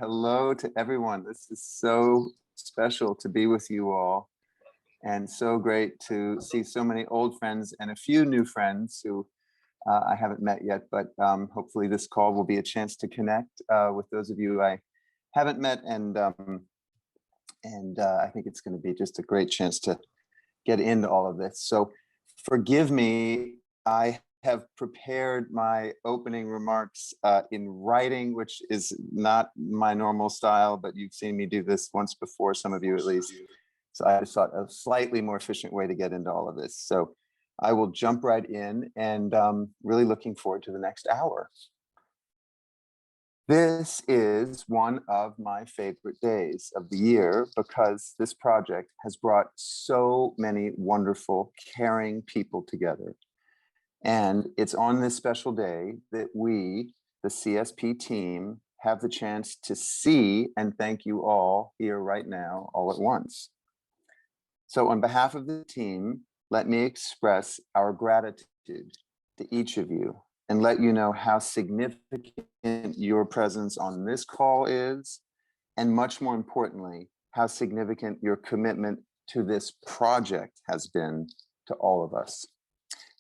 Hello to everyone. This is so special to be with you all, and so great to see so many old friends and a few new friends who I haven't met yet, but hopefully this call will be a chance to connect with those of you I haven't met, and I think it's going to be just a great chance to get into all of this. So forgive me, I have prepared my opening remarks in writing, which is not my normal style, but you've seen me do this once before, some of you at least. So I just thought a slightly more efficient way to get into all of this. So I will jump right in, and really looking forward to the next hour. This is one of my favorite days of the year because this project has brought so many wonderful, caring people together. And it's on this special day that we, the CSP team, have the chance to see and thank you all here right now, all at once. So on behalf of the team, let me express our gratitude to each of you and let you know how significant your presence on this call is, and much more importantly, how significant your commitment to this project has been to all of us.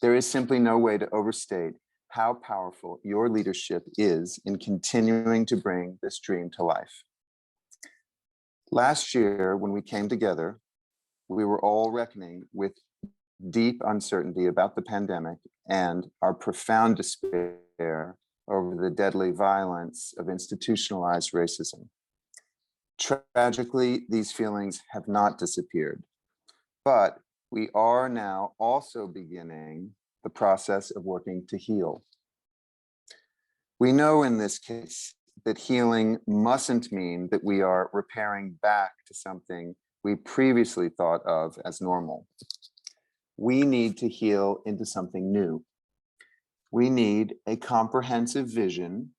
There is simply no way to overstate how powerful your leadership is in continuing to bring this dream to life. Last year, when we came together, we were all reckoning with deep uncertainty about the pandemic and our profound despair over the deadly violence of institutionalized racism. Tragically, these feelings have not disappeared, but we are now also beginning the process of working to heal. We know in this case that healing mustn't mean that we are repairing back to something we previously thought of as normal. We need to heal into something new. We need a comprehensive vision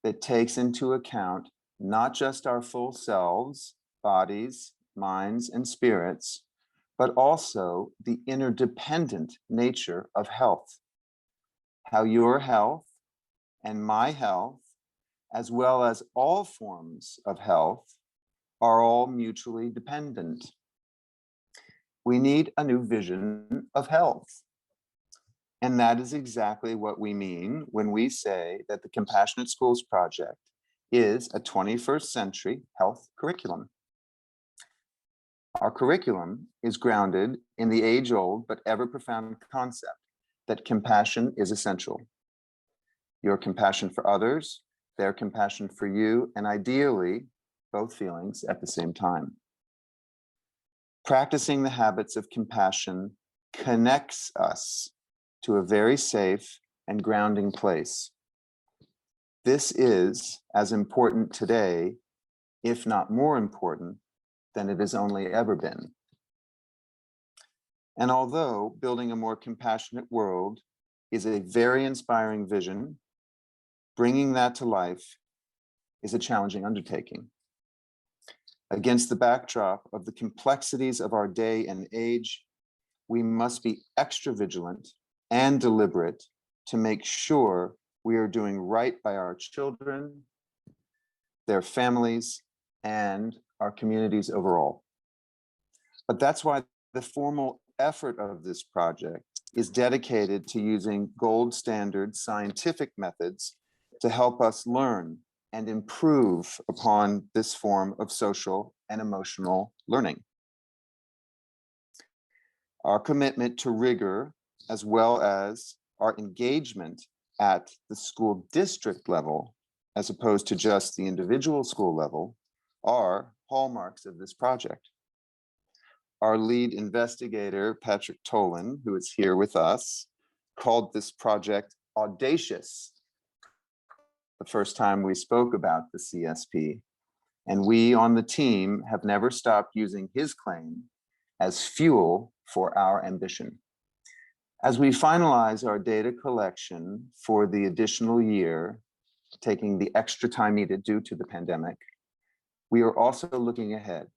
that takes into account not just our full selves, bodies, minds, and spirits, but also the interdependent nature of health. How your health and my health, as well as all forms of health, are all mutually dependent. We need a new vision of health. And that is exactly what we mean when we say that the Compassionate Schools Project is a 21st century health curriculum. Our curriculum is grounded in the age-old but ever-profound concept that compassion is essential. Your compassion for others, their compassion for you, and ideally, both feelings at the same time. Practicing the habits of compassion connects us to a very safe and grounding place. This is as important today, if not more important, than it has only ever been. And although building a more compassionate world is a very inspiring vision, bringing that to life is a challenging undertaking. Against the backdrop of the complexities of our day and age, we must be extra vigilant and deliberate to make sure we are doing right by our children, their families, and our communities overall. But that's why the formal effort of this project is dedicated to using gold standard scientific methods to help us learn and improve upon this form of social and emotional learning. Our commitment to rigor, as well as our engagement at the school district level, as opposed to just the individual school level, are hallmarks of this project. Our lead investigator, Patrick Tolan, who is here with us, called this project audacious the first time we spoke about the CSP. And we on the team have never stopped using his claim as fuel for our ambition. As we finalize our data collection for the additional year, taking the extra time needed due to the pandemic, we are also looking ahead.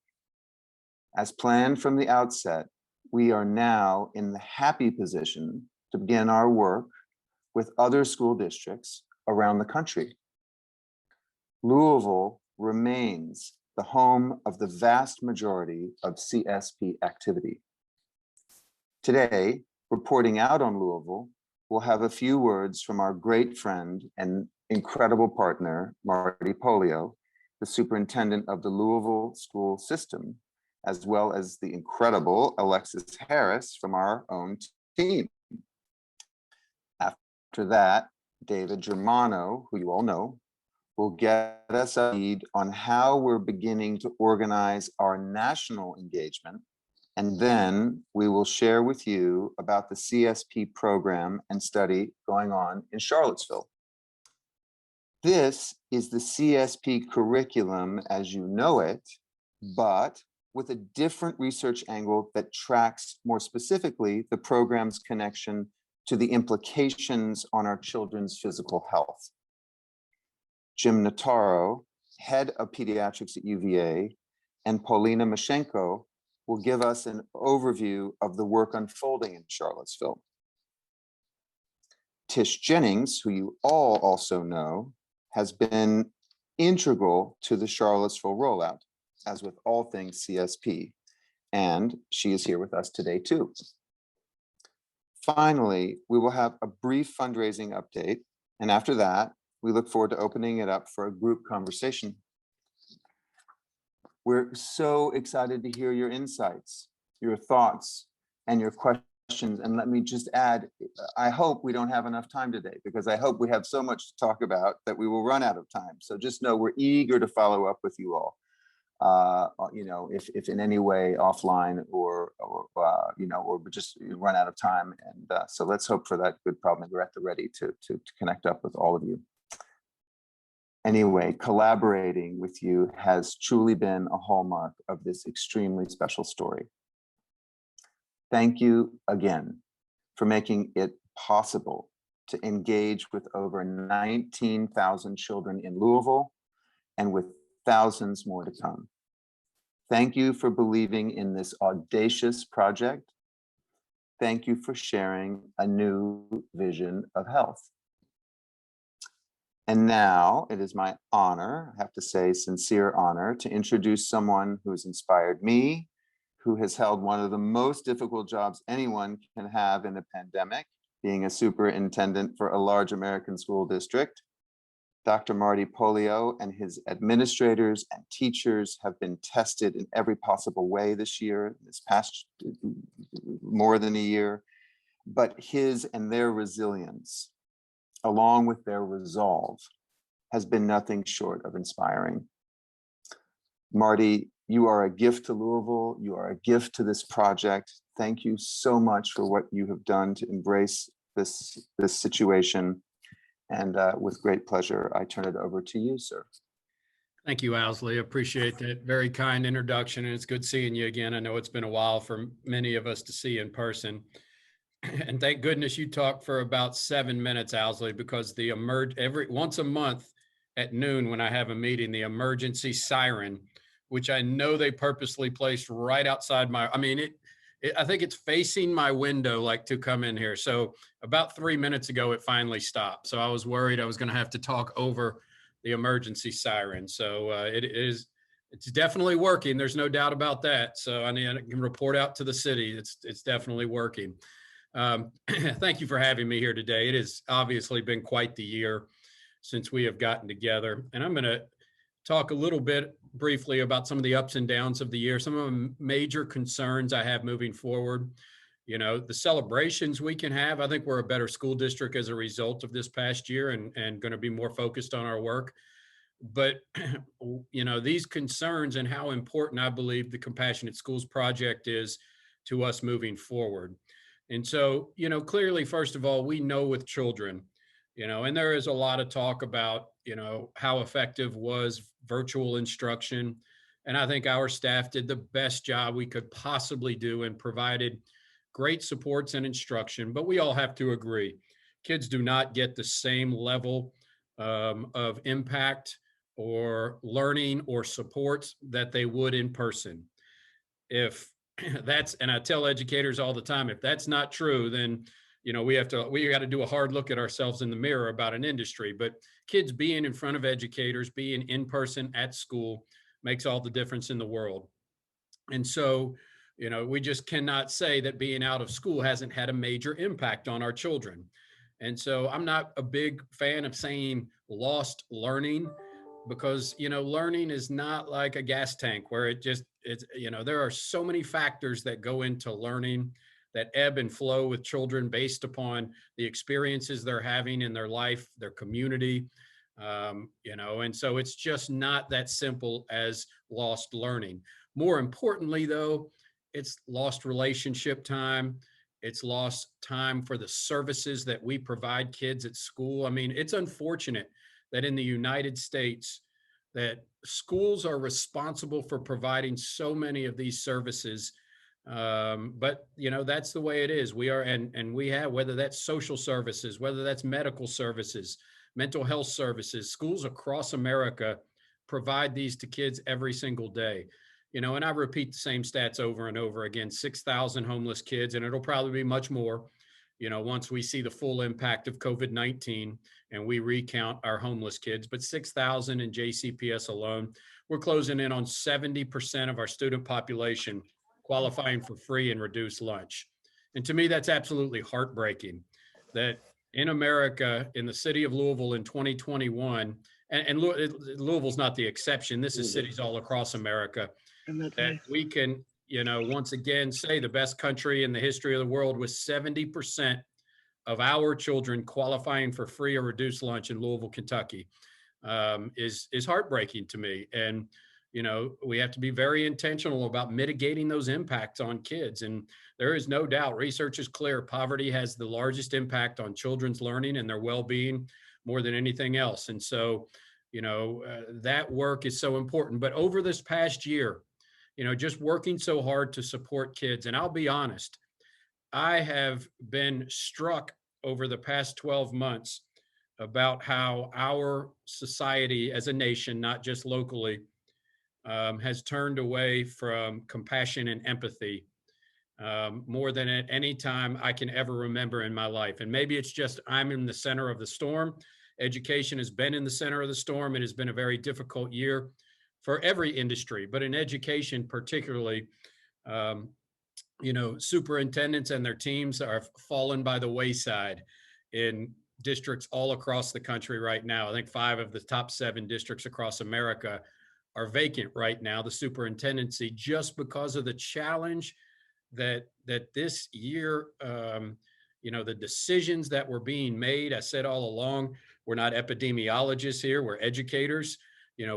As planned from the outset, we are now in the happy position to begin our work with other school districts around the country. Louisville remains the home of the vast majority of CSP activity. Today, reporting out on Louisville, we'll have a few words from our great friend and incredible partner, Marty Polio, the superintendent of the Louisville school system, as well as the incredible Alexis Harris from our own team. After that, David Germano, who you all know, will get us a lead on how we're beginning to organize our national engagement. And then we will share with you about the CSP program and study going on in Charlottesville. This is the CSP curriculum as you know it, but with a different research angle that tracks more specifically the program's connection to the implications on our children's physical health. Jim Notaro, head of pediatrics at UVA, and Paulina Mashenko will give us an overview of the work unfolding in Charlottesville. Tish Jennings, who you all also know, has been integral to the Charlottesville rollout, as with all things CSP, and she is here with us today too. Finally, we will have a brief fundraising update, and after that, we look forward to opening it up for a group conversation. We're so excited to hear your insights, your thoughts, and your questions. And let me just add, I hope we don't have enough time today, because I hope we have so much to talk about that we will run out of time. So just know we're eager to follow up with you all. You know, if in any way offline or we just run out of time. And so let's hope for that good problem. We're at the ready to connect up with all of you. Anyway, collaborating with you has truly been a hallmark of this extremely special story. Thank you again for making it possible to engage with over 19,000 children in Louisville and with thousands more to come. Thank you for believing in this audacious project. Thank you for sharing a new vision of health. And now it is my honor, I have to say sincere honor, to introduce someone who has inspired me, who has held one of the most difficult jobs anyone can have in a pandemic, being a superintendent for a large American school district. Dr. Marty Polio and his administrators and teachers have been tested in every possible way this year, this past more than a year, but his and their resilience, along with their resolve, has been nothing short of inspiring. Marty, you are a gift to Louisville. You are a gift to this project. Thank you so much for what you have done to embrace this situation. And with great pleasure, I turn it over to you, sir. Thank you, Owsley. Appreciate that very kind introduction. And it's good seeing you again. I know it's been a while for many of us to see in person. And thank goodness you talked for about 7 minutes, Owsley, because the once a month at noon when I have a meeting, the emergency siren, which I know they purposely placed right outside I think it's facing my window, like to come in here. So about 3 minutes ago, it finally stopped. So I was worried I was going to have to talk over the emergency siren. So it's definitely working. There's no doubt about that. So I can report out to the city. It's definitely working. Thank you for having me here today. It has obviously been quite the year since we have gotten together. And I'm going to talk a little bit briefly about some of the ups and downs of the year, some of the major concerns I have moving forward. You know, the celebrations we can have. I think we're a better school district as a result of this past year and going to be more focused on our work. But, you know, these concerns and how important I believe the Compassionate Schools Project is to us moving forward. And so, you know, clearly, first of all, we know with children, you know, and there is a lot of talk about, you know, how effective was virtual instruction. And I think our staff did the best job we could possibly do and provided great supports and instruction. But we all have to agree, kids do not get the same level of impact or learning or support that they would in person. If and I tell educators all the time, if that's not true, then, we got to do a hard look at ourselves in the mirror about an industry. But kids being in front of educators, being in person at school makes all the difference in the world. And so, we just cannot say that being out of school hasn't had a major impact on our children. And so I'm not a big fan of saying lost learning, because, learning is not like a gas tank where there are so many factors that go into learning that ebb and flow with children based upon the experiences they're having in their life, their community, and so it's just not that simple as lost learning. More importantly, though, it's lost relationship time. It's lost time for the services that we provide kids at school. I mean, it's unfortunate that in the United States, that schools are responsible for providing so many of these services. But that's the way it is. We are, and we have, whether that's social services, whether that's medical services, mental health services, schools across America provide these to kids every single day. And I repeat the same stats over and over again: 6,000 homeless kids, and it'll probably be much more, once we see the full impact of COVID-19 and we recount our homeless kids. But 6,000 in JCPS alone. We're closing in on 70% of our student population qualifying for free and reduced lunch. And to me, that's absolutely heartbreaking that in America, in the city of Louisville in 2021, and Louisville's not the exception, this is cities all across America, that we can, once again say the best country in the history of the world, with 70% of our children qualifying for free or reduced lunch in Louisville, Kentucky, is heartbreaking to me. And we have to be very intentional about mitigating those impacts on kids. And there is no doubt, research is clear, poverty has the largest impact on children's learning and their well-being more than anything else. And so, that work is so important. But over this past year, just working so hard to support kids. And I'll be honest, I have been struck over the past 12 months about how our society as a nation, not just locally, has turned away from compassion and empathy more than at any time I can ever remember in my life. And maybe it's just I'm in the center of the storm. Education has been in the center of the storm. It has been a very difficult year for every industry, but in education particularly, superintendents and their teams are fallen by the wayside in districts all across the country right now. I think 5 of the top 7 districts across America are vacant right now, the superintendency, just because of the challenge that this year, the decisions that were being made. I said all along, we're not epidemiologists here, we're educators.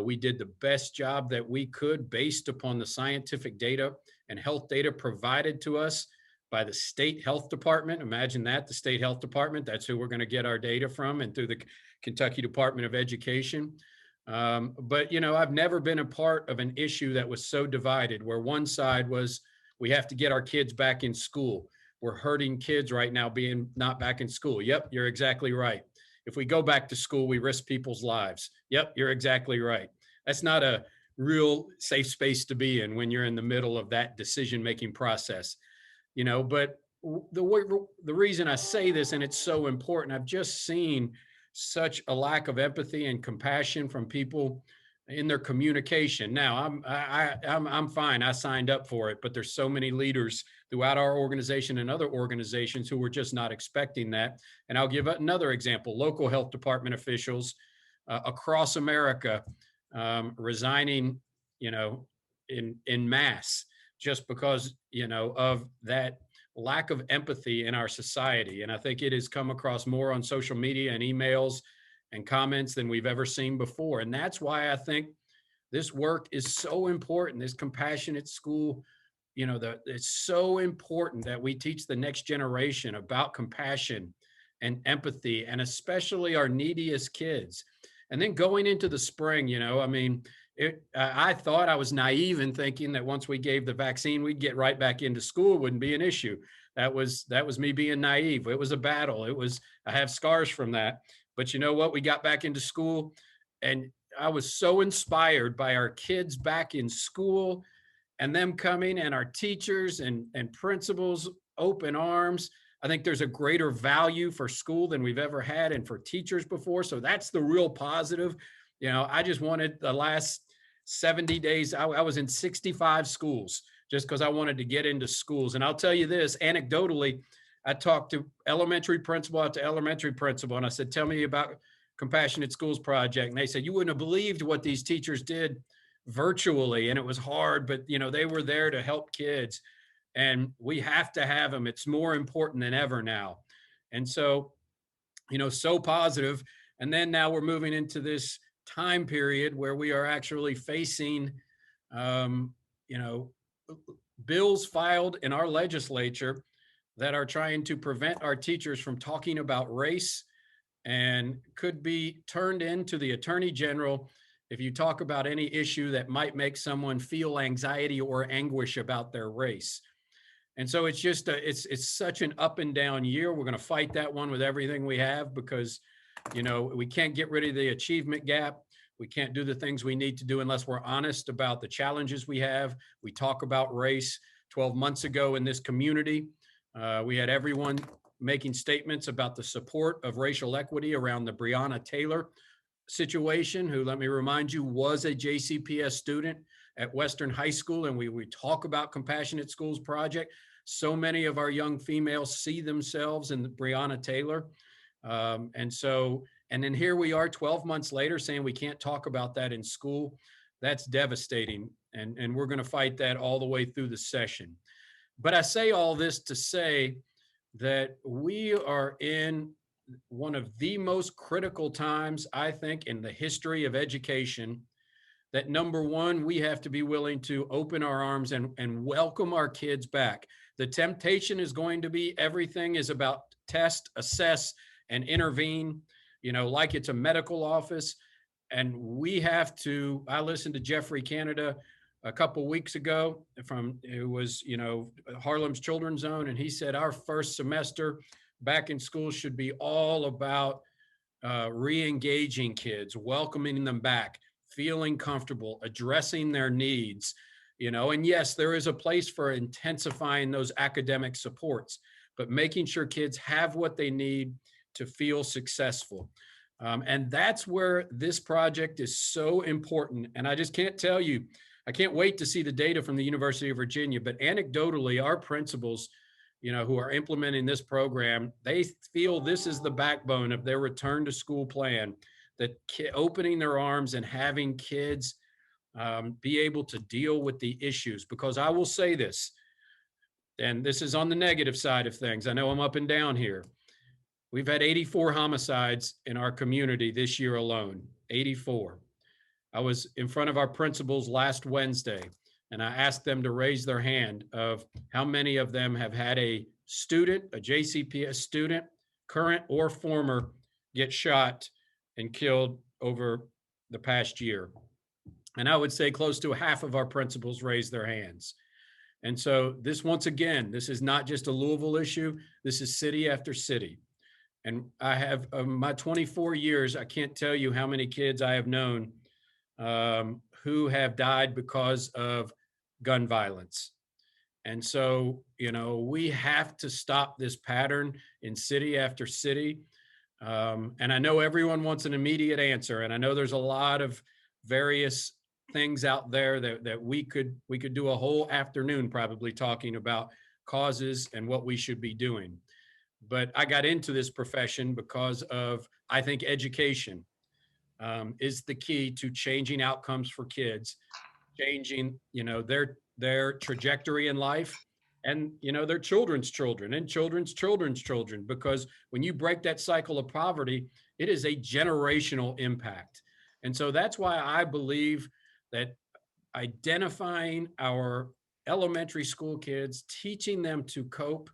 We did the best job that we could based upon the scientific data and health data provided to us by the state health department. Imagine that, the state health department, that's who we're going to get our data from, and through the Kentucky Department of Education. But, I've never been a part of an issue that was so divided, where one side was, we have to get our kids back in school. We're hurting kids right now being not back in school. Yep, you're exactly right. If we go back to school, we risk people's lives. Yep, you're exactly right. That's not a real safe space to be in when you're in the middle of that decision-making process. But the reason I say this, and it's so important, I've just seen such a lack of empathy and compassion from people in their communication. Now, I'm fine. I signed up for it, but there's so many leaders throughout our organization and other organizations who were just not expecting that. And I'll give another example: local health department officials across America resigning, in mass, just because of that lack of empathy in our society. And I think it has come across more on social media and emails and comments than we've ever seen before. And that's why I think this work is so important. This compassionate school, it's so important that we teach the next generation about compassion and empathy, and especially our neediest kids. And then going into the spring, I thought I was naive in thinking that once we gave the vaccine, we'd get right back into school. It wouldn't be an issue. That was me being naive. It was a battle. I have scars from that. But you know what? We got back into school, and I was so inspired by our kids back in school and them coming, and our teachers and principals, open arms. I think there's a greater value for school than we've ever had and for teachers before. So that's the real positive. I just wanted the last 70 days, I was in 65 schools just because I wanted to get into schools. And I'll tell you this, anecdotally, I talked to elementary principal after elementary principal, and I said, tell me about Compassionate Schools Project. And they said, you wouldn't have believed what these teachers did virtually. And it was hard, but they were there to help kids. And we have to have them. It's more important than ever now. And so, so positive. And then now we're moving into this time period where we are actually facing, you know, bills filed in our legislature that are trying to prevent our teachers from talking about race and could be turned into the attorney general if you talk about any issue that might make someone feel anxiety or anguish about their race. And so it's just it's such an up and down year. We're going to fight that one with everything we have because, we can't get rid of the achievement gap. We can't do the things we need to do unless we're honest about the challenges we have. We talk about race. 12 months ago in this community, we had everyone making statements about the support of racial equity around the Breonna Taylor situation, who, let me remind you, was a JCPS student at Western High School. And we talk about Compassionate Schools Project. So many of our young females see themselves in the Breonna Taylor. And then here we are 12 months later saying we can't talk about that in school. That's devastating. And we're going to fight that all the way through the session. But I say all this to say that we are in one of the most critical times, I think, in the history of education. That number one, we have to be willing to open our arms and welcome our kids back. The temptation is going to be everything is about test, assess, and intervene, like it's a medical office. And we have to, I listened to Jeffrey Canada a couple weeks ago it was, Harlem's Children's Zone. And he said our first semester back in school should be all about re-engaging kids, welcoming them back, feeling comfortable, addressing their needs, and yes, there is a place for intensifying those academic supports, but making sure kids have what they need to feel successful. And that's where this project is so important. And I just can't tell you, I can't wait to see the data from the University of Virginia, but anecdotally, our principals, who are implementing this program, they feel this is the backbone of their return to school plan, that opening their arms and having kids be able to deal with the issues. Because I will say this, and this is on the negative side of things. I know I'm up and down here. We've had 84 homicides in our community this year alone, 84. I was in front of our principals last Wednesday, and I asked them to raise their hand of how many of them have had a student, a JCPS student, current or former, get shot and killed over the past year. And I would say close to half of our principals raised their hands. And so this, once again, this is not just a Louisville issue. This is city after city. And I have my 24 years, I can't tell you how many kids I have known who have died because of gun violence. And so, we have to stop this pattern in city after city. And I know everyone wants an immediate answer. And I know there's a lot of various things out there that we could do a whole afternoon probably talking about causes and what we should be doing. But I got into this profession because of, I think, education is the key to changing outcomes for kids, changing, their trajectory in life, and, their children's children and children's children's children. Because when you break that cycle of poverty, it is a generational impact. And so that's why I believe that identifying our elementary school kids, teaching them to cope,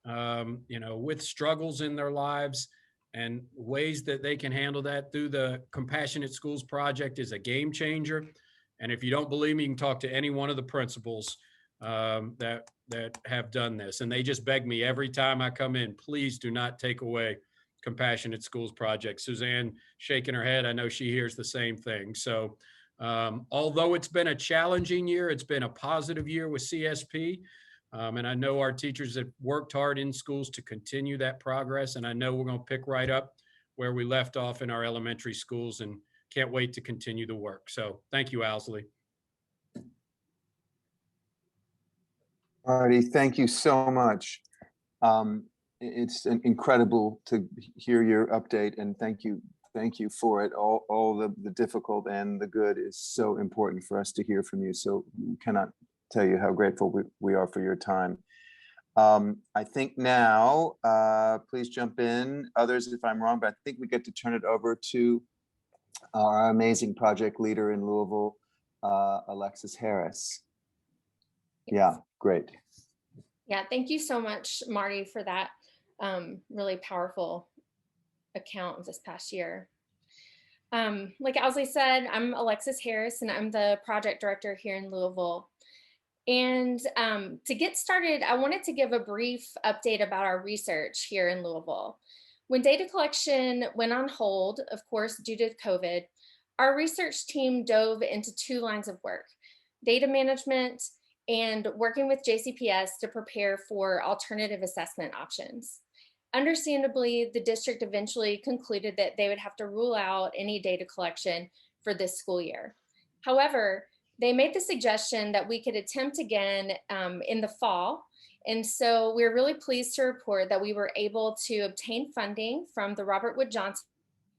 with struggles in their lives and ways that they can handle that through the Compassionate Schools Project is a game changer. And if you don't believe me, you can talk to any one of the principals that have done this. And they just beg me every time I come in, please do not take away Compassionate Schools Project. Suzanne shaking her head. I know she hears the same thing. So although it's been a challenging year, it's been a positive year with CSP. And I know our teachers have worked hard in schools to continue that progress. And I know we're going to pick right up where we left off in our elementary schools, and can't wait to continue the work. So thank you, Owsley. Marty, thank you so much. It's incredible to hear your update, and thank you for it. All the difficult and the good is so important for us to hear from you. So we cannot tell you how grateful we are for your time. I think now, please jump in, others if I'm wrong, but I think we get to turn it over to our amazing project leader in Louisville, Alexis Harris. Yeah, great. Yeah, thank you so much, Marty, for that really powerful account of this past year. Like Owsley said, I'm Alexis Harris, and I'm the project director here in Louisville. And to get started, I wanted to give a brief update about our research here in Louisville. When data collection went on hold, of course, due to COVID, our research team dove into two lines of work: data management and working with JCPS to prepare for alternative assessment options. Understandably, the district eventually concluded that they would have to rule out any data collection for this school year. However, they made the suggestion that we could attempt again in the fall. And so we're really pleased to report that we were able to obtain funding from the Robert Wood Johnson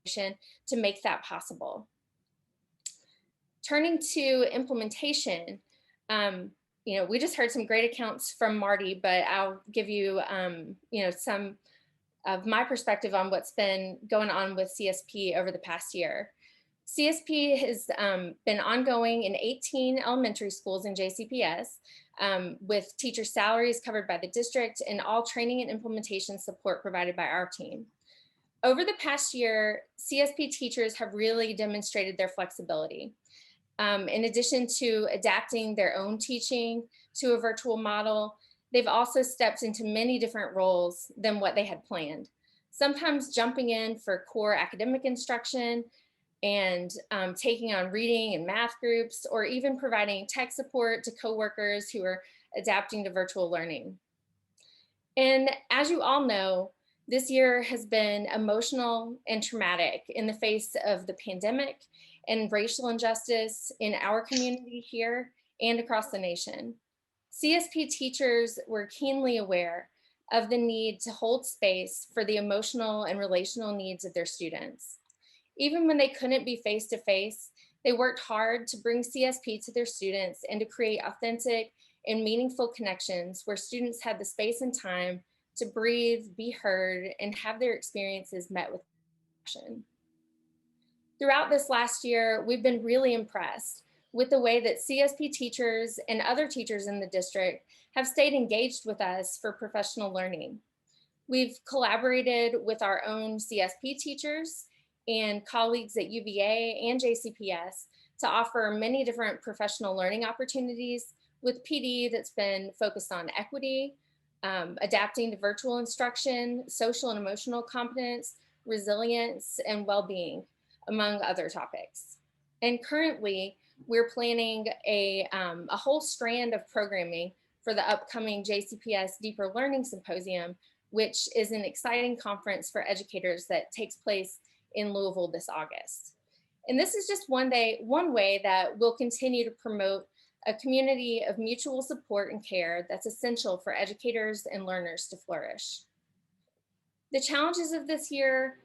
Foundation to make that possible. Turning to implementation, we just heard some great accounts from Marty, but I'll give you, some of my perspective on what's been going on with CSP over the past year. CSP has been ongoing in 18 elementary schools in JCPS, with teacher salaries covered by the district and all training and implementation support provided by our team. Over the past year, CSP teachers have really demonstrated their flexibility. In addition to adapting their own teaching to a virtual model, they've also stepped into many different roles than what they had planned. Sometimes jumping in for core academic instruction and taking on reading and math groups, or even providing tech support to coworkers who are adapting to virtual learning. And as you all know, this year has been emotional and traumatic in the face of the pandemic and racial injustice in our community here and across the nation. CSP teachers were keenly aware of the need to hold space for the emotional and relational needs of their students. Even when they couldn't be face-to-face, they worked hard to bring CSP to their students and to create authentic and meaningful connections where students had the space and time to breathe, be heard, and have their experiences met with compassion. Throughout this last year, we've been really impressed with the way that CSP teachers and other teachers in the district have stayed engaged with us for professional learning. We've collaborated with our own CSP teachers and colleagues at UVA and JCPS to offer many different professional learning opportunities with PD that's been focused on equity, adapting to virtual instruction, social and emotional competence, resilience, and well-being, among other topics. And currently, we're planning a whole strand of programming for the upcoming JCPS Deeper Learning Symposium, which is an exciting conference for educators that takes place in Louisville this August. And this is just one way that we'll continue to promote a community of mutual support and care that's essential for educators and learners to flourish. The challenges of this year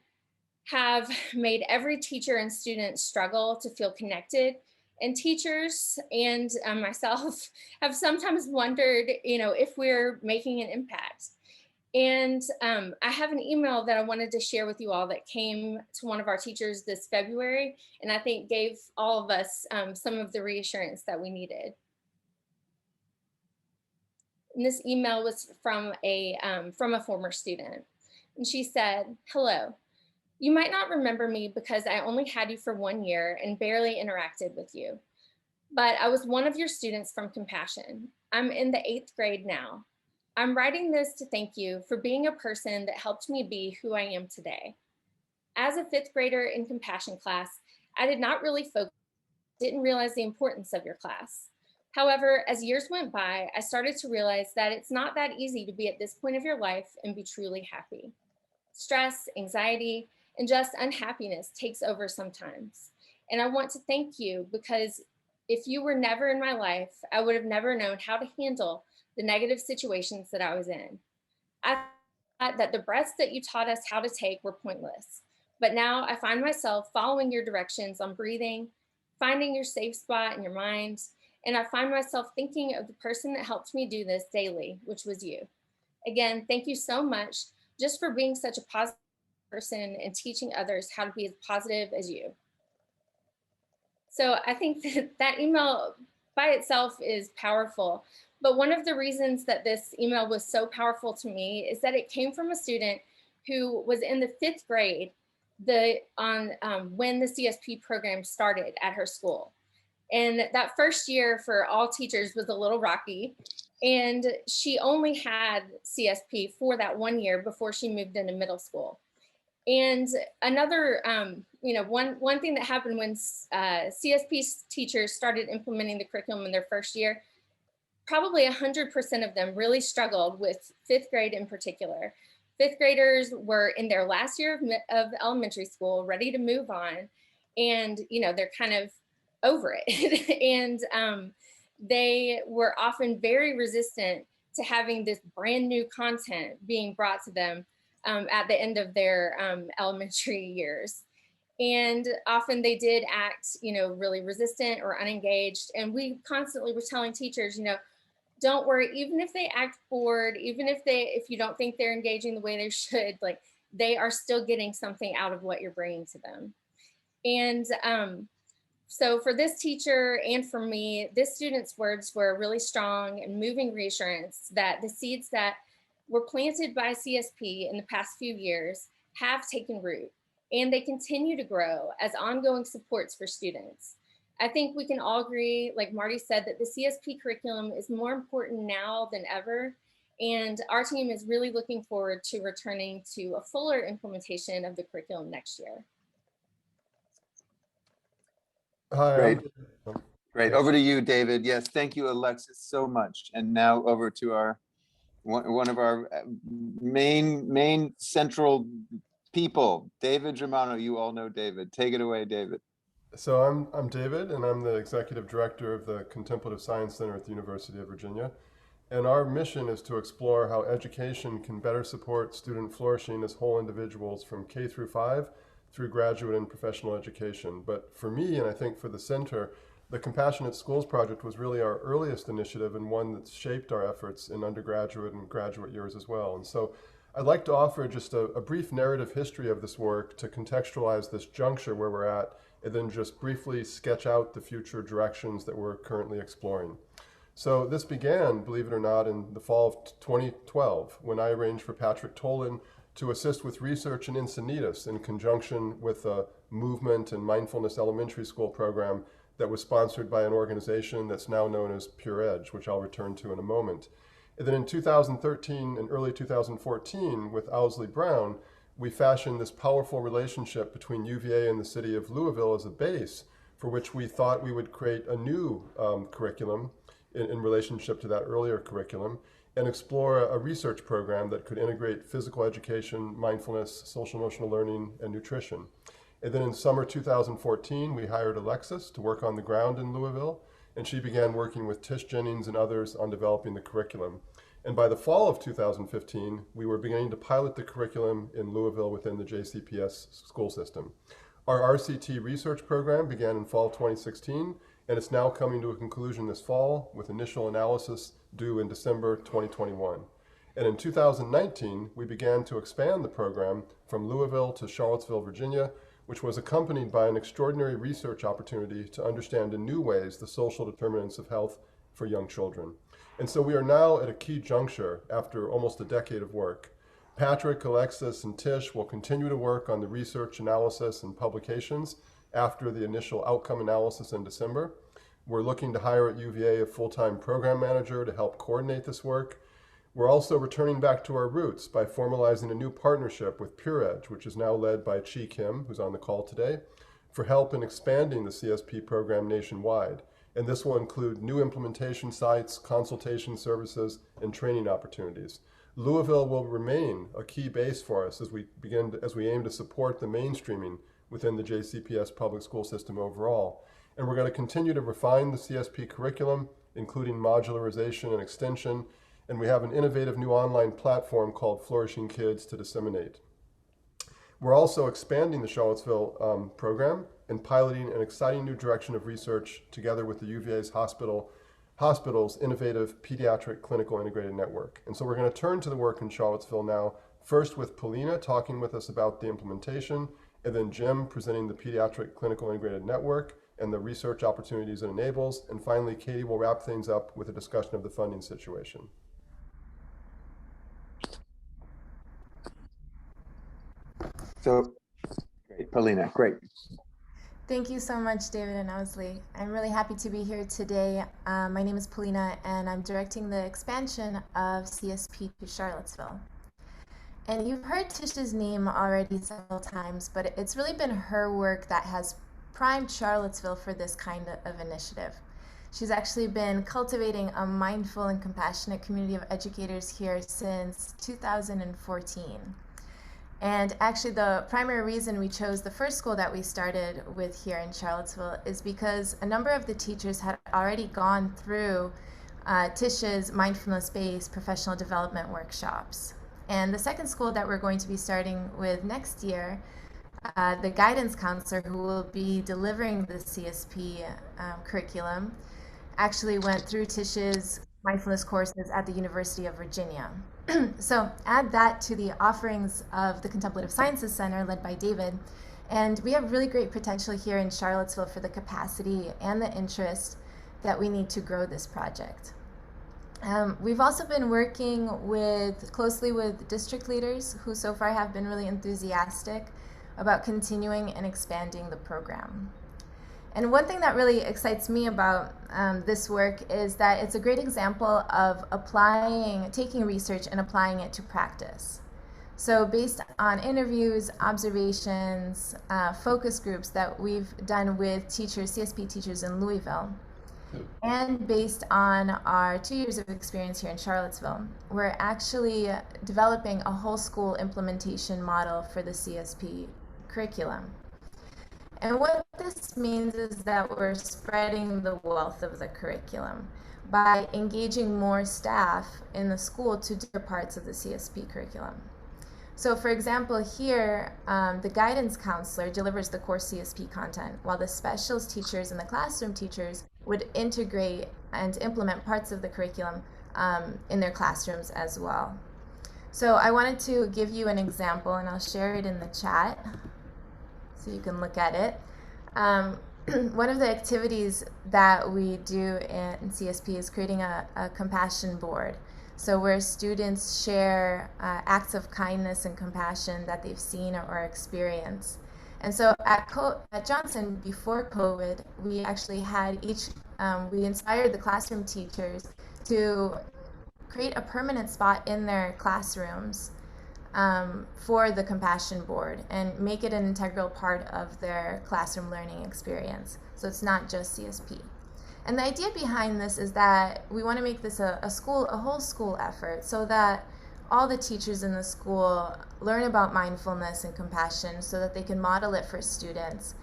have made every teacher and student struggle to feel connected, and teachers and myself have sometimes wondered, if we're making an impact. And I have an email that I wanted to share with you all that came to one of our teachers this February, and I think gave all of us some of the reassurance that we needed. And this email was from a former student. And she said, "Hello, you might not remember me because I only had you for 1 year and barely interacted with you, but I was one of your students from Compassion. I'm in the 8th grade now. I'm writing this to thank you for being a person that helped me be who I am today. As a 5th grader in Compassion class, I did not really focus, didn't realize the importance of your class. However, as years went by, I started to realize that it's not that easy to be at this point of your life and be truly happy. Stress, anxiety, and just unhappiness takes over sometimes. And I want to thank you because if you were never in my life, I would have never known how to handle the negative situations that I was in. I thought that the breaths that you taught us how to take were pointless. But now I find myself following your directions on breathing, finding your safe spot in your mind, and I find myself thinking of the person that helped me do this daily, which was you. Again, thank you so much just for being such a positive person and teaching others how to be as positive as you. So I think that email by itself is powerful. But one of the reasons that this email was so powerful to me is that it came from a student who was in the 5th grade when the CSP program started at her school. And that first year for all teachers was a little rocky. And she only had CSP for that 1 year before she moved into middle school. And another, one thing that happened when CSP teachers started implementing the curriculum in their first year, probably 100% of them really struggled with 5th grade in particular. 5th graders were in their last year of elementary school, ready to move on. And, they're kind of over it. And they were often very resistant to having this brand new content being brought to them at the end of their elementary years. And often they did act, really resistant or unengaged. And we constantly were telling teachers, don't worry, even if they act bored, even if you don't think they're engaging the way they should, like they are still getting something out of what you're bringing to them. And so for this teacher and for me, this student's words were really strong and moving reassurance that the seeds that were planted by CSP in the past few years have taken root, and they continue to grow as ongoing supports for students. I think we can all agree, like Marty said, that the CSP curriculum is more important now than ever, and our team is really looking forward to returning to a fuller implementation of the curriculum next year. Hi, Great. I'm Great. Over to you, David. Yes, thank you, Alexis, so much. And now over to our one of our main central people, David Germano. You all know David. Take it away, David. So I'm David, and I'm the executive director of the Contemplative Science Center at the University of Virginia. And our mission is to explore how education can better support student flourishing as whole individuals from K through 5 through graduate and professional education. But for me, and I think for the center, the Compassionate Schools Project was really our earliest initiative and one that's shaped our efforts in undergraduate and graduate years as well. And so I'd like to offer just a brief narrative history of this work to contextualize this juncture where we're at, and then just briefly sketch out the future directions that we're currently exploring. So this began, believe it or not, in the fall of 2012, when I arranged for Patrick Tolan to assist with research in Encinitas in conjunction with a movement and mindfulness elementary school program that was sponsored by an organization that's now known as Pure Edge, which I'll return to in a moment. And then in 2013 and early 2014, with Owsley Brown, we fashioned this powerful relationship between UVA and the city of Louisville as a base for which we thought we would create a new curriculum in relationship to that earlier curriculum and explore a research program that could integrate physical education, mindfulness, social emotional learning, and nutrition. And then in summer 2014, we hired Alexis to work on the ground in Louisville, and she began working with Tish Jennings and others on developing the curriculum. And by the fall of 2015, we were beginning to pilot the curriculum in Louisville within the JCPS school system. Our RCT research program began in fall 2016, and it's now coming to a conclusion this fall with initial analysis due in December 2021. And in 2019, we began to expand the program from Louisville to Charlottesville, Virginia, which was accompanied by an extraordinary research opportunity to understand in new ways the social determinants of health for young children. And so we are now at a key juncture after almost a decade of work. Patrick, Alexis, and Tish will continue to work on the research, analysis, and publications after the initial outcome analysis in December. We're looking to hire at UVA a full-time program manager to help coordinate this work. We're also returning back to our roots by formalizing a new partnership with Pure Edge, which is now led by Chi Kim, who's on the call today, for help in expanding the CSP program nationwide. And this will include new implementation sites, consultation services, and training opportunities. Louisville will remain a key base for us as we aim to support the mainstreaming within the JCPS public school system overall. And we're going to continue to refine the CSP curriculum, including modularization and extension. And we have an innovative new online platform called Flourishing Kids to disseminate. We're also expanding the Charlottesville program and piloting an exciting new direction of research together with the UVA's hospital's innovative pediatric clinical integrated network. And so we're going to turn to the work in Charlottesville now, first with Polina talking with us about the implementation, and then Jim presenting the pediatric clinical integrated network and the research opportunities it enables. And finally, Katie will wrap things up with a discussion of the funding situation. So, great, Polina, great. Thank you so much, David and Owsley. I'm really happy to be here today. My name is Polina, and I'm directing the expansion of CSP to Charlottesville. And you've heard Tish's name already several times, but it's really been her work that has primed Charlottesville for this kind of initiative. She's actually been cultivating a mindful and compassionate community of educators here since 2014. And actually, the primary reason we chose the first school that we started with here in Charlottesville is because a number of the teachers had already gone through Tish's mindfulness-based professional development workshops. And the second school that we're going to be starting with next year, the guidance counselor who will be delivering the CSP curriculum actually went through Tish's mindfulness courses at the University of Virginia. So add that to the offerings of the Contemplative Sciences Center led by David, and we have really great potential here in Charlottesville for the capacity and the interest that we need to grow this project. We've also been working closely with district leaders who so far have been really enthusiastic about continuing and expanding the program. And one thing that really excites me about this work is that it's a great example of taking research and applying it to practice. So based on interviews, observations, focus groups that we've done with CSP teachers in Louisville, and based on our 2 years of experience here in Charlottesville, we're actually developing a whole school implementation model for the CSP curriculum. And what this means is that we're spreading the wealth of the curriculum by engaging more staff in the school to do parts of the CSP curriculum. So for example, here, the guidance counselor delivers the core CSP content, while the specials teachers and the classroom teachers would integrate and implement parts of the curriculum in their classrooms as well. So I wanted to give you an example, and I'll share it in the chat so you can look at it. One of the activities that we do in CSP is creating a compassion board. So where students share acts of kindness and compassion that they've seen or experienced. And so at Johnson, before COVID, we actually had we inspired the classroom teachers to create a permanent spot in their classrooms for the compassion board and make it an integral part of their classroom learning experience. So it's not just CSP. And the idea behind this is that we want to make this a whole school effort so that all the teachers in the school learn about mindfulness and compassion so that they can model it for students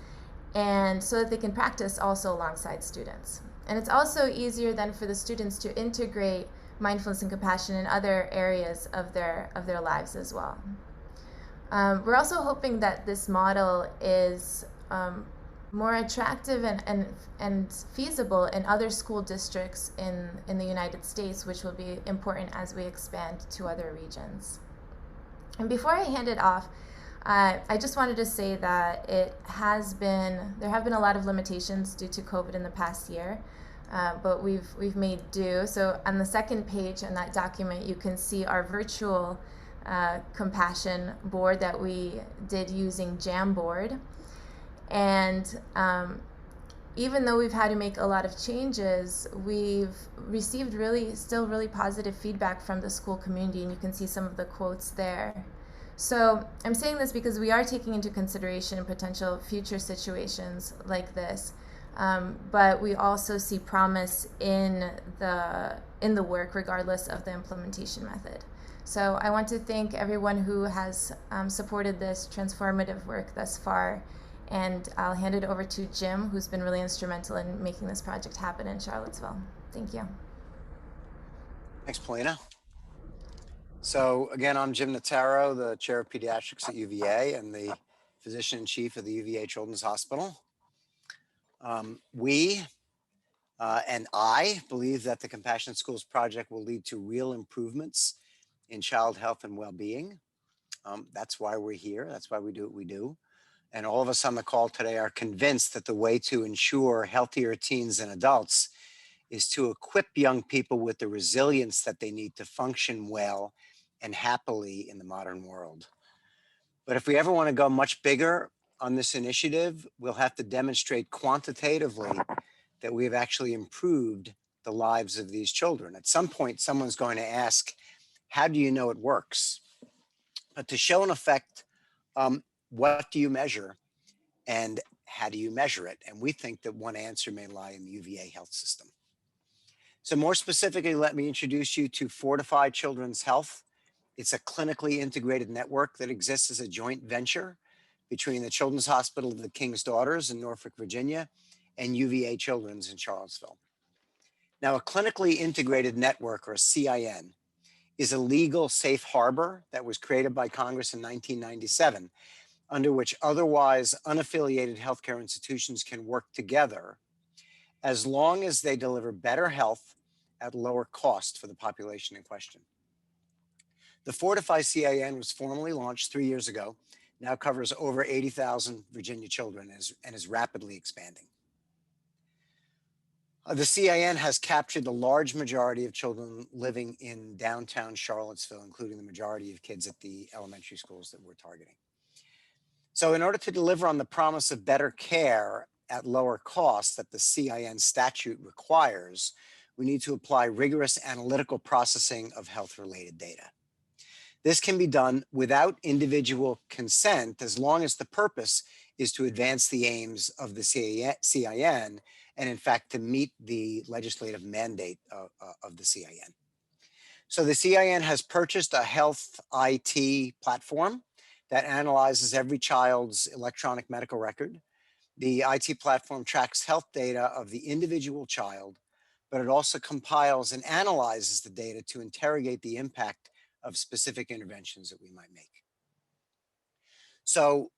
and so that they can practice also alongside students. And it's also easier then for the students to integrate mindfulness and compassion in other areas of their lives as well. We're also hoping that this model is more attractive and feasible in other school districts in the United States, which will be important as we expand to other regions. And before I hand it off, I just wanted to say that there have been a lot of limitations due to COVID in the past year, but we've made do. So on the second page in that document, you can see our virtual compassion board that we did using Jamboard. And even though we've had to make a lot of changes, we've received still really positive feedback from the school community, and you can see some of the quotes there. So I'm saying this because we are taking into consideration potential future situations like this But we also see promise in the work, regardless of the implementation method. So I want to thank everyone who has supported this transformative work thus far. And I'll hand it over to Jim, who's been really instrumental in making this project happen in Charlottesville. Thank you. Thanks, Polina. So again, I'm Jim Notaro, the chair of pediatrics at UVA and the physician in chief of the UVA Children's Hospital. We and I believe that the Compassionate Schools Project will lead to real improvements in child health and well-being. That's why we're here. That's why we do what we do. And all of us on the call today are convinced that the way to ensure healthier teens and adults is to equip young people with the resilience that they need to function well and happily in the modern world. But if we ever want to go much bigger on this initiative, we'll have to demonstrate quantitatively that we have actually improved the lives of these children. At some point, someone's going to ask, how do you know it works? But to show an effect, what do you measure and how do you measure it? And we think that one answer may lie in the UVA health system. So more specifically, let me introduce you to Fortify Children's Health. It's a clinically integrated network that exists as a joint venture between the Children's Hospital of the King's Daughters in Norfolk, Virginia, and UVA Children's in Charlottesville. Now, a clinically integrated network, or a CIN, is a legal safe harbor that was created by Congress in 1997, under which otherwise unaffiliated healthcare institutions can work together as long as they deliver better health at lower cost for the population in question. The Fortify CIN was formally launched 3 years ago, now covers over 80,000 Virginia children and is rapidly expanding. The CIN has captured the large majority of children living in downtown Charlottesville, including the majority of kids at the elementary schools that we're targeting. So in order to deliver on the promise of better care at lower costs that the CIN statute requires, we need to apply rigorous analytical processing of health-related data. This can be done without individual consent as long as the purpose is to advance the aims of the CIN and in fact to meet the legislative mandate of the CIN. So the CIN has purchased a health IT platform that analyzes every child's electronic medical record. The IT platform tracks health data of the individual child, but it also compiles and analyzes the data to interrogate the impact of specific interventions that we might make. So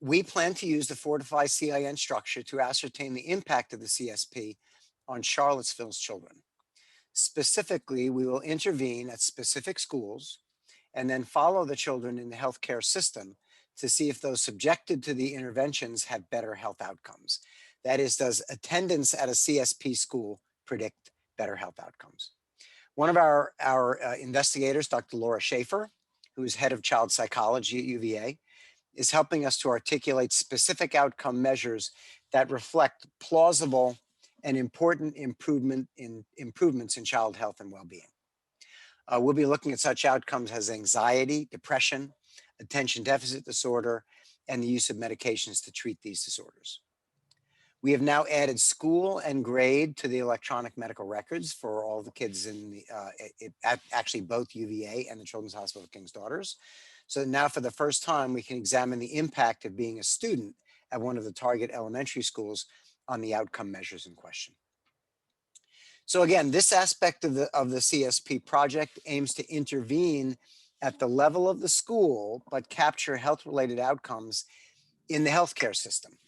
we plan to use the Fortify CIN structure to ascertain the impact of the CSP on Charlottesville's children. Specifically, we will intervene at specific schools and then follow the children in the healthcare system to see if those subjected to the interventions have better health outcomes. That is, does attendance at a CSP school predict better health outcomes? One of our investigators, Dr. Laura Schaefer, who is head of child psychology at UVA, is helping us to articulate specific outcome measures that reflect plausible and important improvements in child health and well-being. We'll be looking at such outcomes as anxiety, depression, attention deficit disorder, and the use of medications to treat these disorders. We have now added school and grade to the electronic medical records for all the kids in the, actually both UVA and the Children's Hospital of King's Daughters. So now for the first time, we can examine the impact of being a student at one of the target elementary schools on the outcome measures in question. So again, this aspect of the CSP project aims to intervene at the level of the school, but capture health-related outcomes in the healthcare system.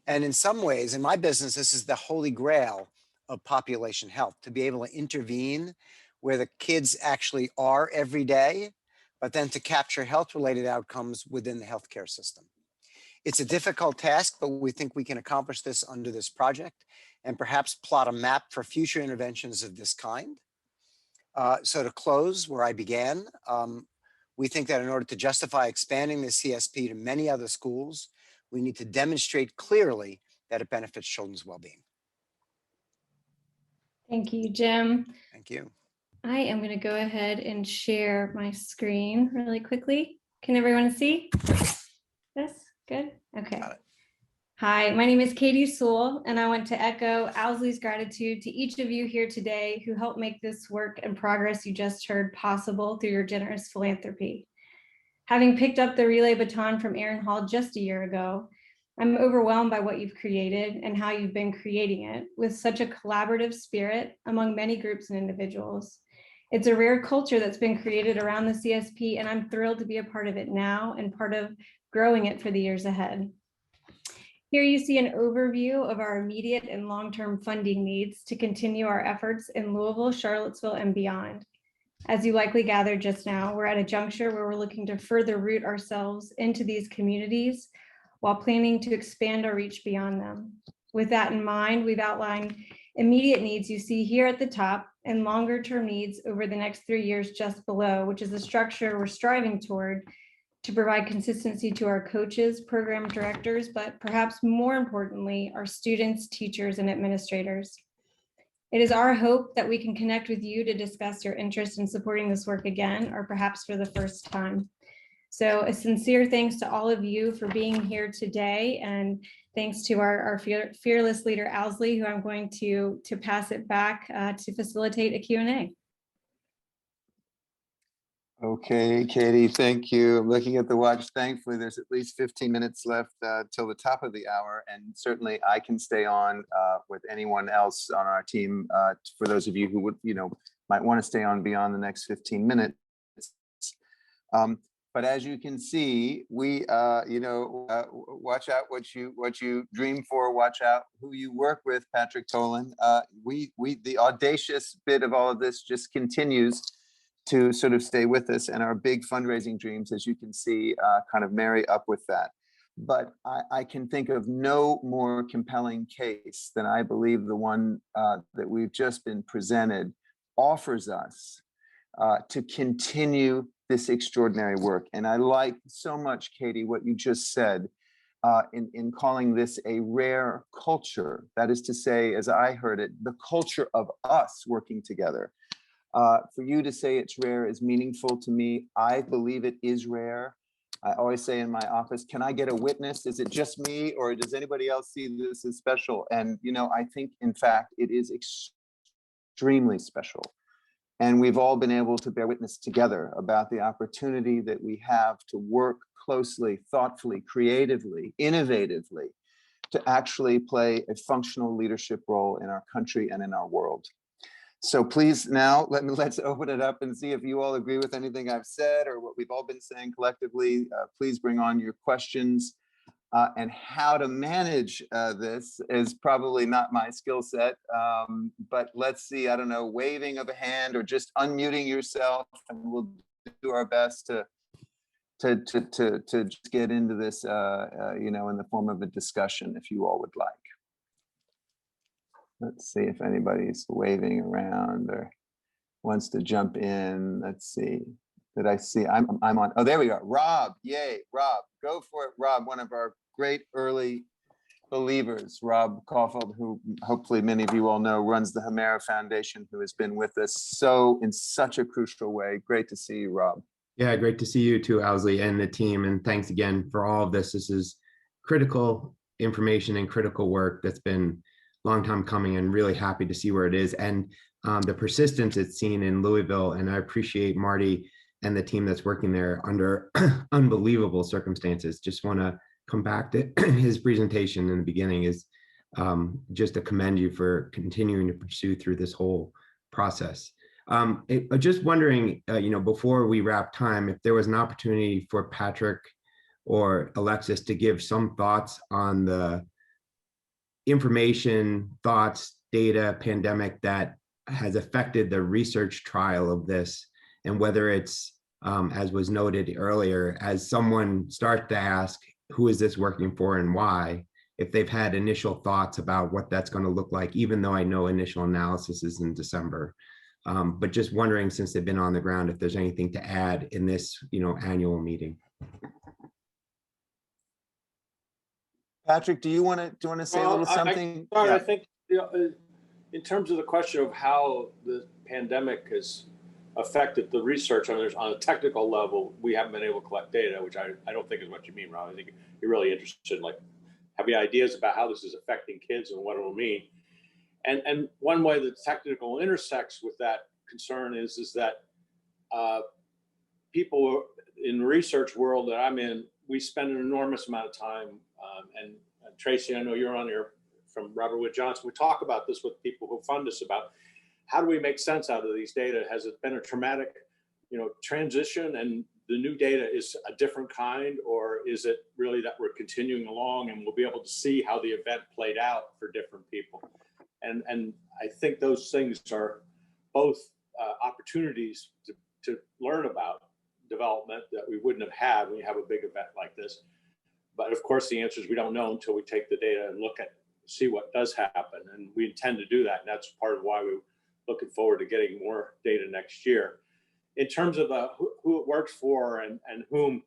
And in some ways, in my business, this is the holy grail of population health, to be able to intervene where the kids actually are every day, but then to capture health-related outcomes within the healthcare system. It's a difficult task, but we think we can accomplish this under this project and perhaps plot a map for future interventions of this kind. So to close where I began, we think that in order to justify expanding the CSP to many other schools, we need to demonstrate clearly that it benefits children's well-being. Thank you, Jim. Thank you. I am going to go ahead and share my screen really quickly. Can everyone see this? Good? Okay. Hi, my name is Katie Sewell, and I want to echo Owsley's gratitude to each of you here today who helped make this work and progress you just heard possible through your generous philanthropy. Having picked up the relay baton from Aaron Hall just a year ago, I'm overwhelmed by what you've created and how you've been creating it with such a collaborative spirit among many groups and individuals. It's a rare culture that's been created around the CSP, and I'm thrilled to be a part of it now and part of growing it for the years ahead. Here you see an overview of our immediate and long-term funding needs to continue our efforts in Louisville, Charlottesville, and beyond. As you likely gathered just now, we're at a juncture where we're looking to further root ourselves into these communities while planning to expand our reach beyond them. With that in mind, we've outlined immediate needs you see here at the top and longer term needs over the next 3 years just below, which is the structure we're striving toward to provide consistency to our coaches, program directors, but perhaps more importantly, our students, teachers, and administrators. It is our hope that we can connect with you to discuss your interest in supporting this work again, or perhaps for the first time. So a sincere thanks to all of you for being here today, and thanks to our fearless leader, Owsley, who I'm going to pass it back to facilitate a Q&A. Okay, Katie, thank you. I'm looking at the watch. Thankfully, there's at least 15 minutes left till the top of the hour. And certainly I can stay on with anyone else on our team. For those of you who would, might want to stay on beyond the next 15 minutes. But as you can see, we, watch out what you dream for, watch out who you work with, Patrick Tolan. The audacious bit of all of this just continues to sort of stay with us, and our big fundraising dreams, as you can see, kind of marry up with that. But I can think of no more compelling case than I believe the one that we've just been presented offers us to continue this extraordinary work. And I like so much, Katie, what you just said in calling this a rare culture. That is to say, as I heard it, the culture of us working together. For you to say it's rare is meaningful to me. I believe it is rare. I always say in my office, can I get a witness? Is it just me, or does anybody else see this as special? And, I think, in fact, it is extremely special. And we've all been able to bear witness together about the opportunity that we have to work closely, thoughtfully, creatively, innovatively, to actually play a functional leadership role in our country and in our world. So please now let's open it up and see if you all agree with anything I've said or what we've all been saying collectively. Please bring on your questions. And how to manage this is probably not my skill set, but let's see, I don't know, waving of a hand or just unmuting yourself, and we'll do our best to just get into this, in the form of a discussion, if you all would like. Let's see if anybody's waving around or wants to jump in. Let's see. Did I see? I'm on. Oh, there we go. Rob, yay, Rob, go for it, Rob. One of our great early believers, Rob Caulfield, who hopefully many of you all know, runs the Hemera Foundation, who has been with us in such a crucial way. Great to see you, Rob. Yeah, great to see you too, Owsley, and the team. And thanks again for all of this. This is critical information and critical work that's been a long time coming, and really happy to see where it is and the persistence it's seen in Louisville. And I appreciate Marty and the team that's working there under unbelievable circumstances. Just want to come back to his presentation in the beginning is just to commend you for continuing to pursue through this whole process. Just wondering, before we wrap time, if there was an opportunity for Patrick or Alexis to give some thoughts on the information, thoughts, data, pandemic that has affected the research trial of this, and whether it's, as was noted earlier, as someone starts to ask, who is this working for and why, if they've had initial thoughts about what that's going to look like, even though I know initial analysis is in December. But just wondering, since they've been on the ground, if there's anything to add in this, annual meeting. Patrick, do you want to say a little something? I think, in terms of the question of how the pandemic has affected the research on a technical level, we haven't been able to collect data, which I don't think is what you mean, Rob. I think you're really interested in have any ideas about how this is affecting kids and what it will mean. And one way the technical intersects with that concern is that people in the research world that I'm in, we spend an enormous amount of time, and Tracy, I know you're on here from Robert Wood Johnson. We talk about this with people who fund us about how do we make sense out of these data? Has it been a traumatic, transition and the new data is a different kind, or is it really that we're continuing along and we'll be able to see how the event played out for different people? And I think those things are both opportunities to learn about development that we wouldn't have had when you have a big event like this. But of course, the answer is we don't know until we take the data and see what does happen. And we intend to do that. And that's part of why we're looking forward to getting more data next year. In terms of who it works for and whom,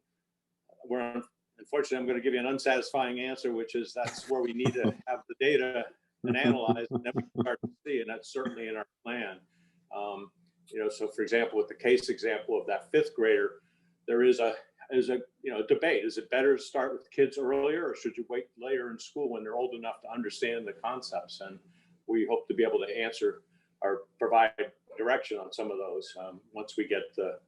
unfortunately, I'm going to give you an unsatisfying answer, which is that's where we need to have the data and analyze, and then we can start to see, and that's certainly in our plan. So for example, with the case example of that 5th grader, there is a debate. Is it better to start with kids earlier, or should you wait later in school when they're old enough to understand the concepts? And we hope to be able to answer or provide direction on some of those once we get the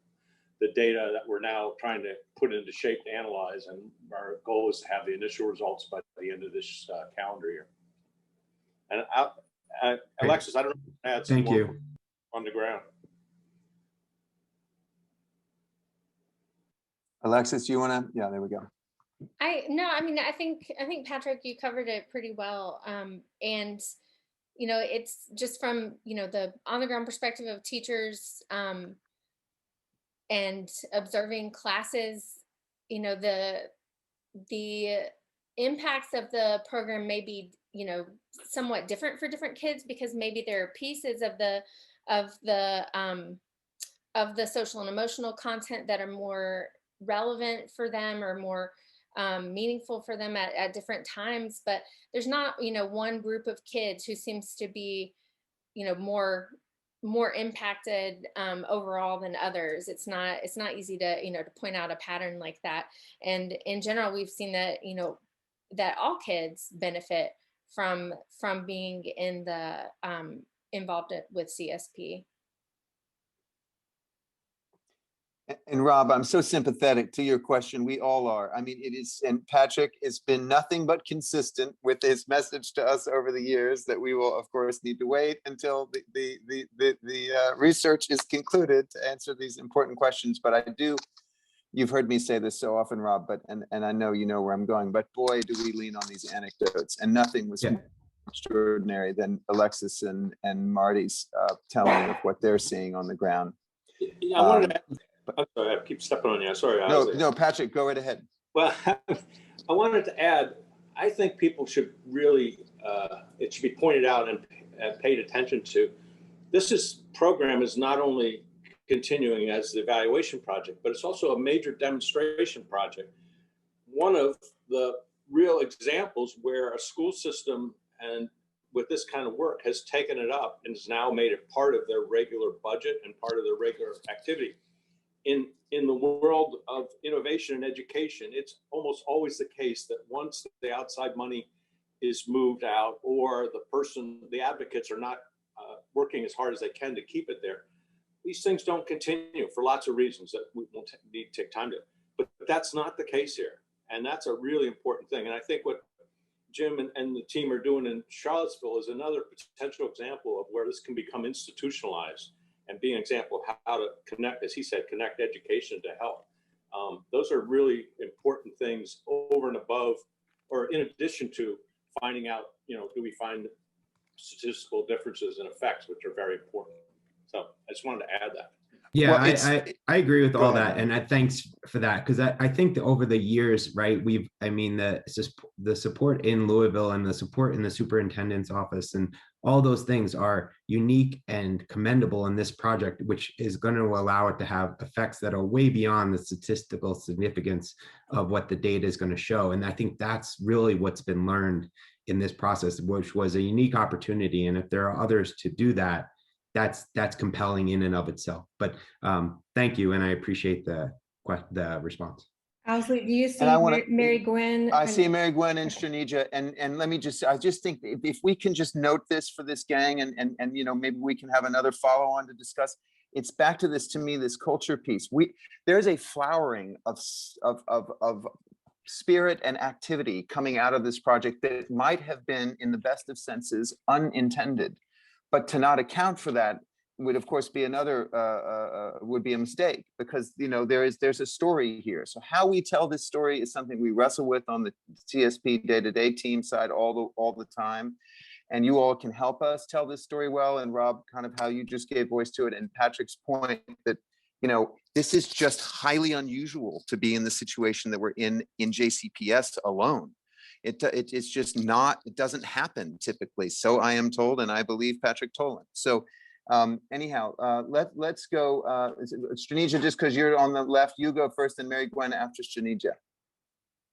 data that we're now trying to put into shape to analyze. And our goal is to have the initial results by the end of this calendar year. And Alexis, I don't know if you add some Thank more you. on the ground. Alexis, you want to? Yeah, there we go. I think Patrick, you covered it pretty well. And it's just from the on the ground perspective of teachers and observing classes. The impacts of the program may be somewhat different for different kids, because maybe there are pieces of the social and emotional content that are more relevant for them or more meaningful for them at different times. But there's not one group of kids who seems to be more impacted overall than others. It's not easy to point out a pattern like that. And in general, we've seen that that all kids benefit from being in the involved with CSP. And Rob, I'm so sympathetic to your question. We all are. I mean, it is, and Patrick has been nothing but consistent with his message to us over the years that we will, of course, need to wait until the research is concluded to answer these important questions. But I do, you've heard me say this so often, Rob, but and I know you know where I'm going, but boy, do we lean on these anecdotes, and nothing was more extraordinary than Alexis and Marty's telling of what they're seeing on the ground. Yeah, I wanted to add, I'm sorry, I keep stepping on you. Sorry. No, Patrick, go right ahead. Well, I wanted to add, I think people should really, it should be pointed out and paid attention to. This program is not only continuing as the evaluation project, but it's also a major demonstration project. One of the real examples where a school system and with this kind of work has taken it up and has now made it part of their regular budget and part of their regular activity. In the world of innovation and education, it's almost always the case that once the outside money is moved out, or the advocates are not working as hard as they can to keep it there, these things don't continue for lots of reasons that we won't need to take time to. But that's not the case here. And that's a really important thing. And I think what Jim and the team are doing in Charlottesville is another potential example of where this can become institutionalized and be an example of how to connect, as he said, connect education to health. Those are really important things over and above, or in addition to finding out, do we find statistical differences and effects, which are very important. So I just wanted to add that. Yeah, well, I agree with all ahead. that, and thanks for that, because I think that over the years, right, the support in Louisville and the support in the superintendent's office and all those things are unique and commendable in this project, which is going to allow it to have effects that are way beyond the statistical significance of what the data is going to show. And I think that's really what's been learned in this process, which was a unique opportunity. And if there are others to do that, that's compelling in and of itself. But thank you, and I appreciate the response. Owsley, do you see I wanna- Mary Gwen? I see Mary Gwen and Shanija, and let me just, I just think if we can just note this for this gang, and you know, maybe we can have another follow-on to discuss. It's back to this, to me, this culture piece. There's a flowering of spirit and activity coming out of this project that might have been, in the best of senses, unintended. But to not account for that would, of course, be would be a mistake, because, you know, there's a story here. So how we tell this story is something we wrestle with on the CSP day-to-day team side all the time. And you all can help us tell this story well. And Rob, kind of how you just gave voice to it, and Patrick's point that, you know, this is just highly unusual to be in the situation that we're in JCPS alone. It's just not, it doesn't happen typically. So I am told, and I believe Patrick Tolan. So anyhow, let's go, Stranija, just because you're on the left, you go first, and Mary Gwen after Stranija.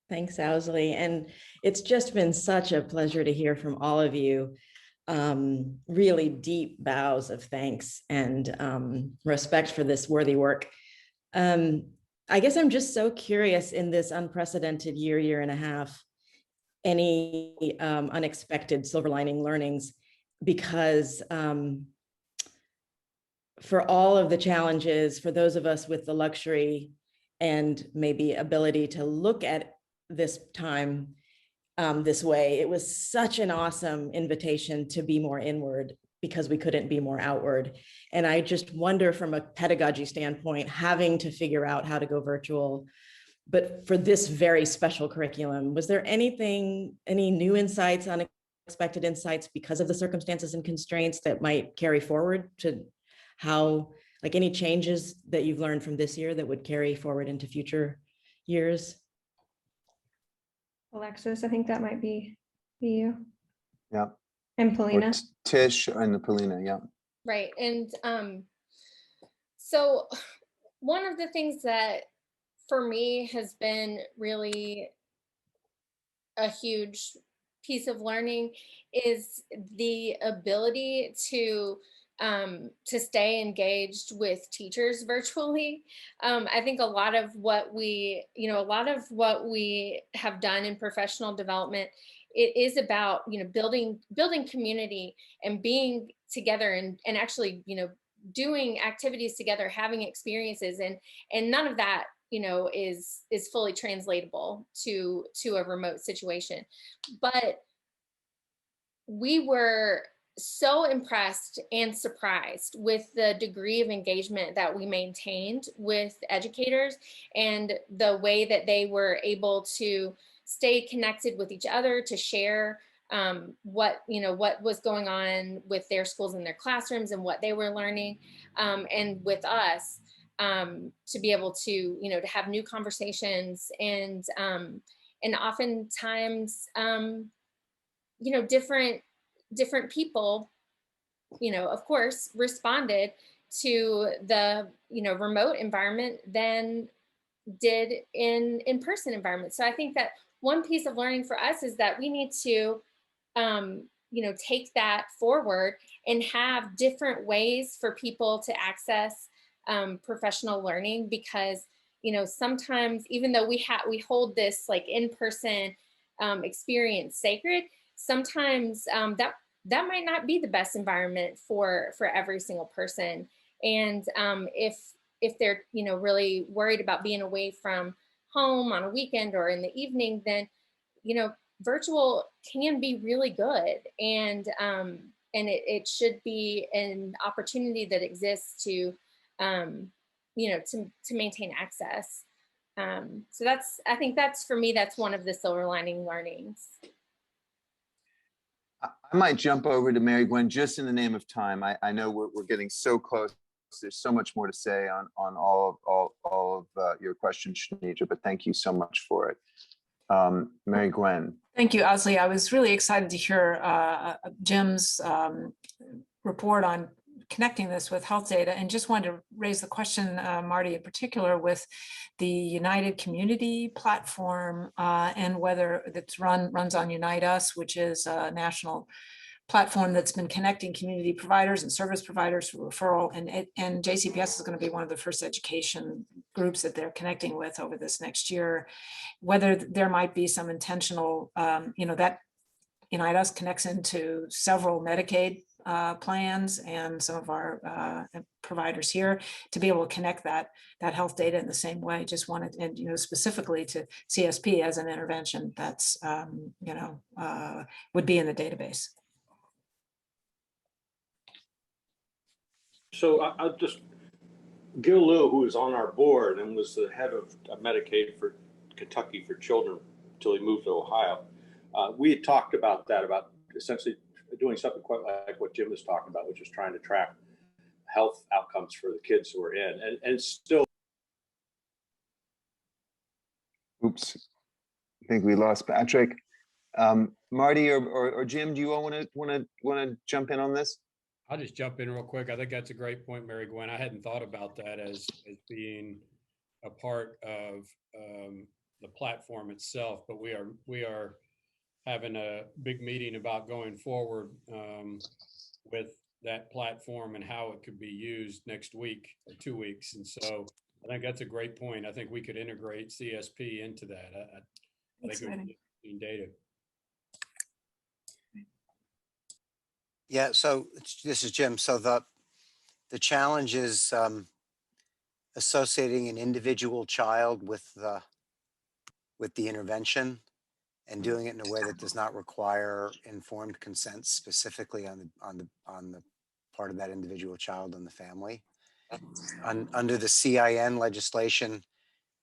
Thanks, Owsley. And it's just been such a pleasure to hear from all of you. Really deep bows of thanks and respect for this worthy work. I guess I'm just so curious, in this unprecedented year and a half, any unexpected silver lining learnings, because for all of the challenges, for those of us with the luxury and maybe ability to look at this time this way, it was such an awesome invitation to be more inward, because we couldn't be more outward. And I just wonder, from a pedagogy standpoint, having to figure out how to go virtual, but for this very special curriculum, was there any new insights, unexpected insights, because of the circumstances and constraints, that might carry forward to how, like, any changes that you've learned from this year that would carry forward into future years? Alexis, I think that might be you. Yeah. And Polina. Tish and the Polina, yeah. Right. And so one of the things that for me has been really a huge piece of learning is the ability to stay engaged with teachers virtually. I think a lot of what we have done in professional development, it is about, you know, building community and being together and actually, you know, doing activities together, having experiences, and none of that, you know, is fully translatable to a remote situation. But we were so impressed and surprised with the degree of engagement that we maintained with educators, and the way that they were able to stay connected with each other, to share what was going on with their schools and their classrooms and what they were learning, and with us, to be able to, you know, to have new conversations, and oftentimes, you know, different people, you know, of course, responded to the, you know, remote environment than did in in-person environments. So I think that one piece of learning for us is that we need to, you know, take that forward and have different ways for people to access professional learning, because, you know, sometimes, even though we hold this like in-person experience sacred, sometimes that might not be the best environment for every single person. And if they're, you know, really worried about being away from home on a weekend or in the evening, then, you know, virtual can be really good. And it should be an opportunity that exists to, you know, to maintain access. So I think that's, for me, that's one of the silver lining learnings. I might jump over to Mary Gwen just in the name of time. I know we're getting so close. There's so much more to say on all of your questions, Shanija, but thank you so much for it. Mary Gwen. Thank you, Owsley. I was really excited to hear Jim's report on connecting this with health data, and just wanted to raise the question, Marty, in particular, with the United Community platform, and whether it's runs on Unite Us, which is a national platform that's been connecting community providers and service providers for referral. And JCPS is going to be one of the first education groups that they're connecting with over this next year. Whether there might be some intentional, that Unite Us connects into several Medicaid plans and some of our providers here to be able to connect that health data in the same way. Just wanted, and specifically to CSP as an intervention that's would be in the database. So I'll just, Gil Liu, who is on our board and was the head of Medicaid for Kentucky for children until he moved to Ohio, we had talked about that, about essentially doing something quite like what Jim was talking about, which is trying to track health outcomes for the kids who are in, and still. Oops, I think we lost Patrick. Marty or Jim, do you all want to jump in on this? I'll just jump in real quick. I think that's a great point, Mary Gwen. I hadn't thought about that as being a part of the platform itself, but we are having a big meeting about going forward with that platform and how it could be used next week or 2 weeks. And so I think that's a great point. I think we could integrate CSP into that. I think it would be data. Yeah, so this is Jim. So the challenge is associating an individual child with the intervention and doing it in a way that does not require informed consent, specifically on the part of that individual child and the family. Under the CIN legislation,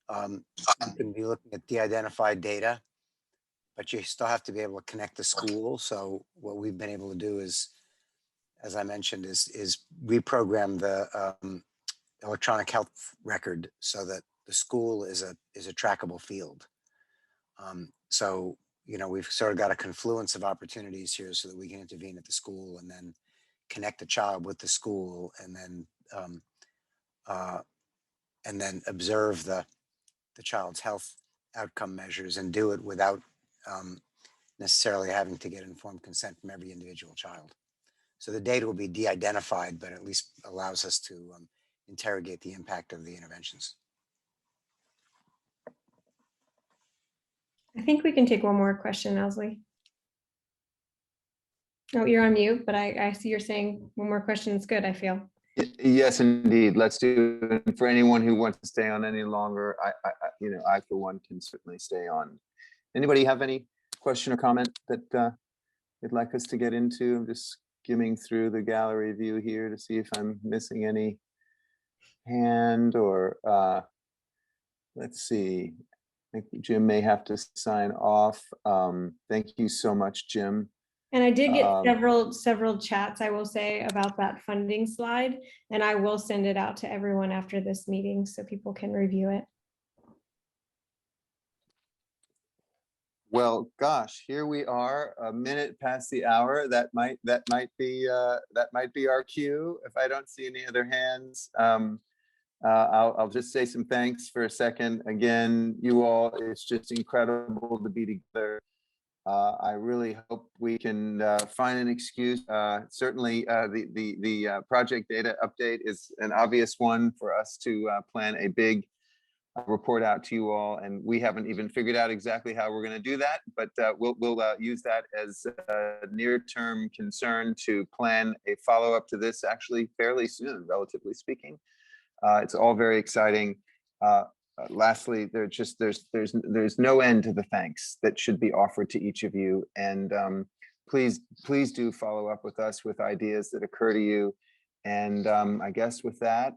you can be looking at de-identified data, but you still have to be able to connect the school. So what we've been able to do is, as I mentioned, is reprogram the electronic health record so that the school is a trackable field. So, we've sort of got a confluence of opportunities here so that we can intervene at the school and then connect the child with the school and then observe the child's health outcome measures and do it without necessarily having to get informed consent from every individual child. So the data will be de-identified, but at least allows us to interrogate the impact of the interventions. I think we can take one more question, Owsley. Oh, you're on mute, but I see you're saying one more question is good, I feel. Yes, indeed. Let's do it. For anyone who wants to stay on any longer, I for one can certainly stay on. Anybody have any question or comment that they'd like us to get into? I'm just skimming through the gallery view here to see if I'm missing any hand or let's see. I think Jim may have to sign off. Thank you so much, Jim. And I did get several chats, I will say, about that funding slide, and I will send it out to everyone after this meeting so people can review it. Well, gosh, here we are, a minute past the hour. That might be our cue. If I don't see any other hands, I'll just say some thanks for a second. Again, you all, it's just incredible to be together. I really hope we can find an excuse. Certainly, the project data update is an obvious one for us to plan a big report out to you all, and we haven't even figured out exactly how we're going to do that, but we'll use that as a near-term concern to plan a follow-up to this actually fairly soon, relatively speaking. It's all very exciting. Lastly, there's no end to the thanks that should be offered to each of you, and please do follow up with us with ideas that occur to you. And I guess with that,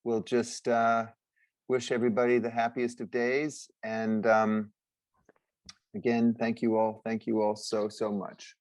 we'll just wish everybody the happiest of days. And again, thank you all so much.